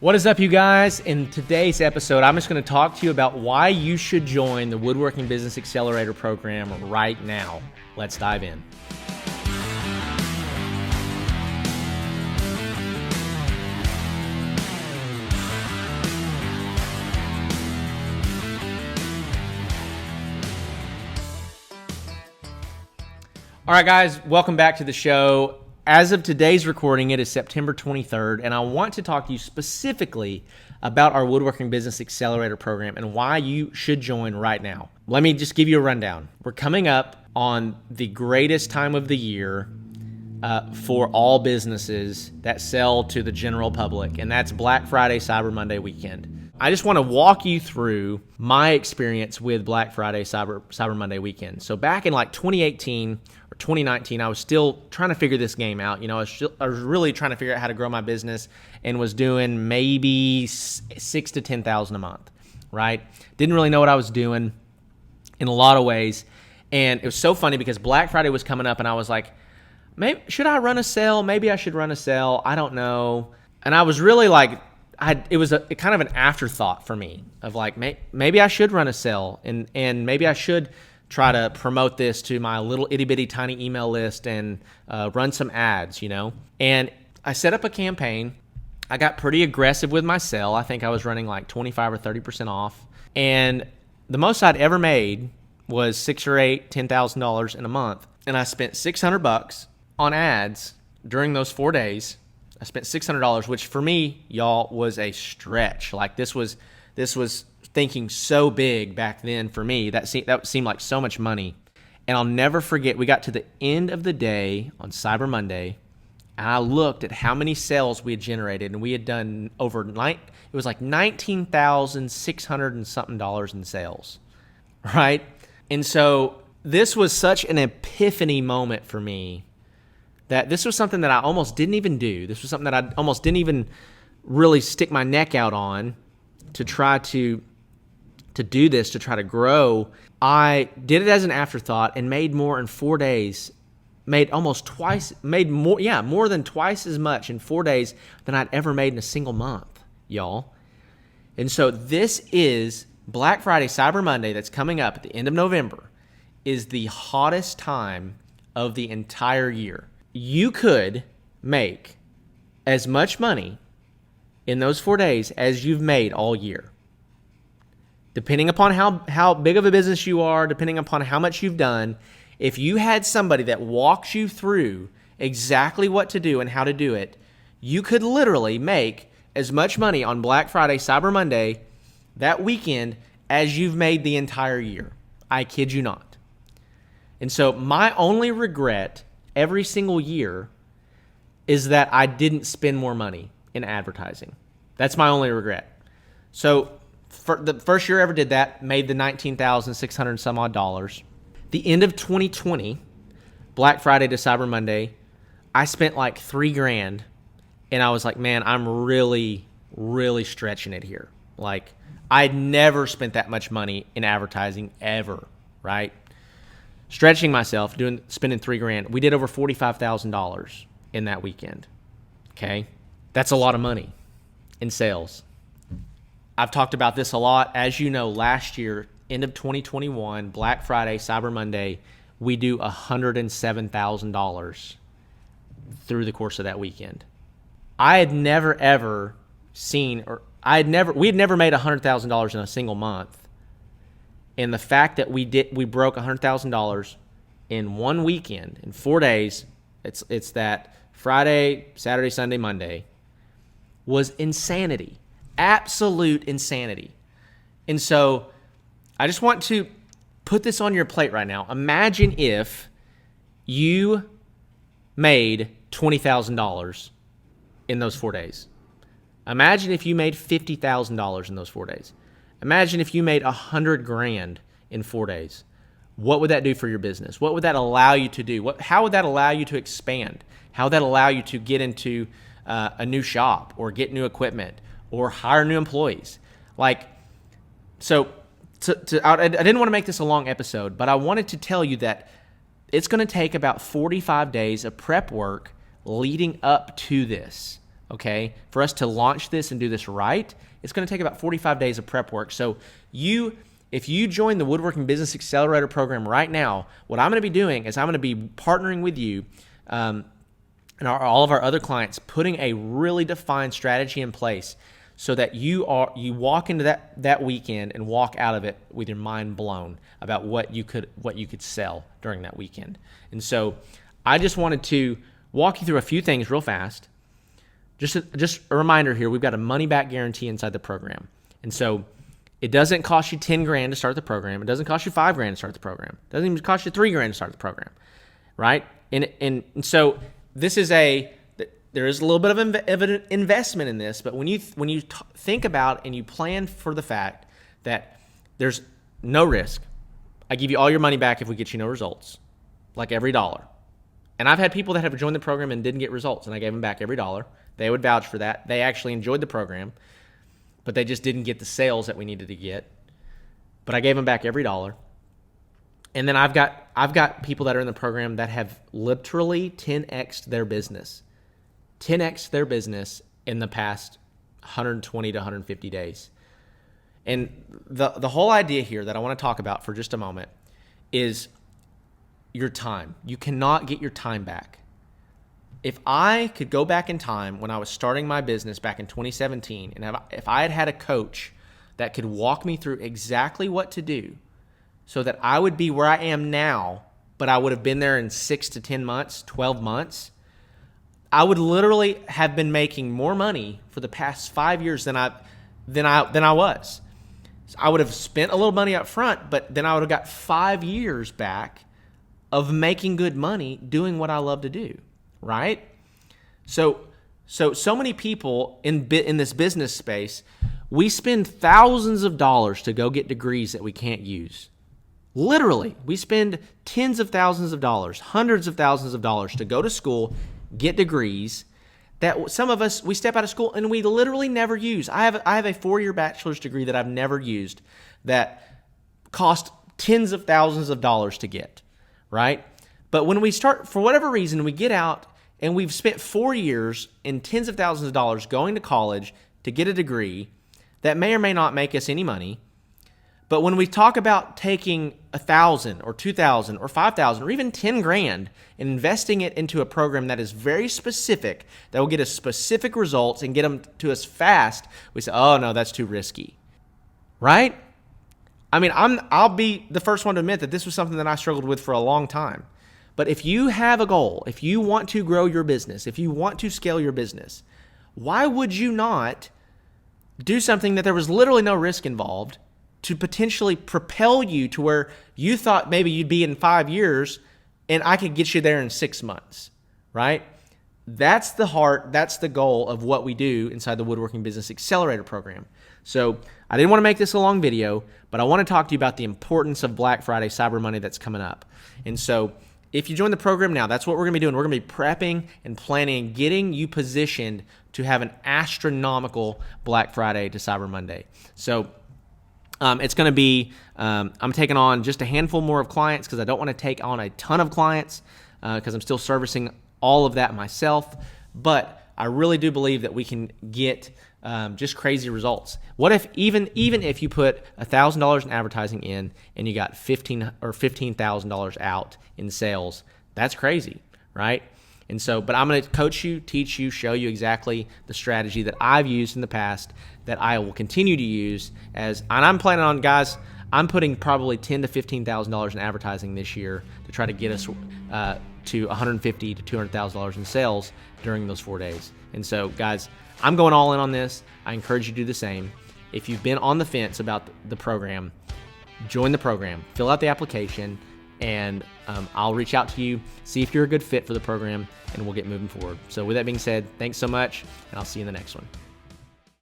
What is up, you guys? In today's episode, I'm just going to talk to you about why you should join the Woodworking Business Accelerator program right now. Let's dive in. All right, guys, welcome back to the show. As of today's recording, it is September 23rd, and I want to talk to you specifically about our Woodworking Business Accelerator program and why you should join right now. Let me just give you a rundown. We're coming up on the greatest time of the year for all businesses that sell to the general public, and that's Black Friday, Cyber Monday weekend. I just want to walk you through my experience with Black Friday, Cyber Monday weekend. So back in like 2018 or 2019, I was still trying to figure this game out. I was really trying to figure out how to grow my business and was doing maybe $6,000 to $10,000 a month, right? Didn't really know what I was doing in a lot of ways. And it was so funny because Black Friday was coming up and I was like, maybe should I run a sale? Maybe I should run a sale. I don't know. And I was really like, it was a kind of an afterthought for me of like, maybe I should run a sale and maybe I should try to promote this to my little itty bitty tiny email list and run some ads, And I set up a campaign. I got pretty aggressive with my sale. I think I was running like 25 or 30% off. And the most I'd ever made was $6,000 or $10,000 in a month. And I spent $600 on ads during those 4 days. I spent $600, which for me, y'all, was a stretch. Like this was thinking so big back then for me. That seemed like so much money. And I'll never forget, we got to the end of the day on Cyber Monday, and I looked at how many sales we had generated, and we had done it was like $19,600 and something in sales, right? And so this was such an epiphany moment for me that this was something that I almost didn't even do. This was something that I almost didn't even really stick my neck out on to try to do this, to try to grow. I did it as an afterthought and made more in 4 days, more than twice as much in 4 days than I'd ever made in a single month, y'all. And so this is Black Friday, Cyber Monday that's coming up at the end of November is the hottest time of the entire year. You could make as much money in those 4 days as you've made all year. Depending upon how big of a business you are, depending upon how much you've done, if you had somebody that walks you through exactly what to do and how to do it, you could literally make as much money on Black Friday, Cyber Monday, that weekend, as you've made the entire year. I kid you not. And so my only regret every single year is that I didn't spend more money in advertising. That's my only regret. So for the first year I ever did that, made the $19,600 some odd dollars. The end of 2020, Black Friday to Cyber Monday, I spent like $3,000, and I was like, man, I'm really, really stretching it here. Like I'd never spent that much money in advertising ever, right? Stretching myself, spending $3,000. We did over $45,000 in that weekend. Okay, that's a lot of money in sales. I've talked about this a lot. As you know, last year, end of 2021, Black Friday, Cyber Monday, we do $107,000 through the course of that weekend. I had never ever seen, we had never made $100,000 in a single month. And the fact that we broke $100,000 in one weekend, in 4 days, it's that Friday, Saturday, Sunday, Monday, was insanity. Absolute insanity. And so I just want to put this on your plate right now. Imagine if you made $20,000 in those 4 days. Imagine if you made $50,000 in those 4 days. Imagine if you made $100,000 in 4 days. What would that do for your business? What would that allow you to do? How would that allow you to expand? How would that allow you to get into a new shop or get new equipment or hire new employees? I didn't want to make this a long episode, but I wanted to tell you that it's going to take about 45 days of prep work leading up to this. okay, for us to launch this and do this right, it's going to take about 45 days of prep work. So if you join the Woodworking Business Accelerator program right now, what I'm going to be doing is I'm going to be partnering with you and all of our other clients, putting a really defined strategy in place so that you walk into that weekend and walk out of it with your mind blown about what you could sell during that weekend. And so I just wanted to walk you through a few things real fast. Just a reminder here, we've got a money back guarantee inside the program. And so it doesn't cost you 10 grand to start the program. It doesn't cost you 5 grand to start the program. It doesn't even cost you 3 grand to start the program, right? And so this is there is a little bit of an investment in this, but when you think about and you plan for the fact that there's no risk, I give you all your money back if we get you no results, like every dollar. And I've had people that have joined the program and didn't get results, and I gave them back every dollar. They would vouch for that. They actually enjoyed the program, but they just didn't get the sales that we needed to get. But I gave them back every dollar. And then I've got people that are in the program that have literally 10x'd their business. 10x their business in the past 120 to 150 days. And the whole idea here that I want to talk about for just a moment is your time. You cannot get your time back. If I could go back in time when I was starting my business back in 2017, and if I had had a coach that could walk me through exactly what to do so that I would be where I am now, but I would have been there in 6 to 10 months, 12 months, I would literally have been making more money for the past 5 years than I was. So I would have spent a little money up front, but then I would have got 5 years back of making good money doing what I love to do, right? So many people in this business space, we spend thousands of dollars to go get degrees that we can't use. Literally, we spend tens of thousands of dollars, hundreds of thousands of dollars to go to school, get degrees that some of us, we step out of school and we literally never use. I have a 4-year bachelor's degree that I've never used that cost tens of thousands of dollars to get, right? But when we start, for whatever reason, we get out and we've spent 4 years and tens of thousands of dollars going to college to get a degree that may or may not make us any money. But when we talk about taking $1,000 or $2,000 or $5,000 or even 10 grand and investing it into a program that is very specific, that will get us specific results and get them to us fast, we say, oh no, that's too risky, right? I mean, I'll be the first one to admit that this was something that I struggled with for a long time. But if you have a goal, if you want to grow your business, if you want to scale your business, why would you not do something that there was literally no risk involved to potentially propel you to where you thought maybe you'd be in 5 years and I could get you there in 6 months, right? That's the heart, that's the goal of what we do inside the Woodworking Business Accelerator program. So I didn't want to make this a long video, but I want to talk to you about the importance of Black Friday, Cyber Monday that's coming up. And so if you join the program now, that's what we're going to be doing. We're going to be prepping and planning and getting you positioned to have an astronomical Black Friday to Cyber Monday. So it's going to be, I'm taking on just a handful more of clients because I don't want to take on a ton of clients because I'm still servicing all of that myself. But I really do believe that we can get just crazy results. What if even if you put $1,000 in advertising in and you got $15,000 out in sales, that's crazy, right? And so, but I'm going to coach you, teach you, show you exactly the strategy that I've used in the past that I will continue to use and I'm planning on, guys, I'm putting probably $10,000 to $15,000 in advertising this year to try to get us to $150,000 to $200,000 in sales during those 4 days. And so, guys, I'm going all in on this. I encourage you to do the same. If you've been on the fence about the program, join the program, fill out the application, and I'll reach out to you, see if you're a good fit for the program, and we'll get moving forward. So with that being said, thanks so much, and I'll see you in the next one.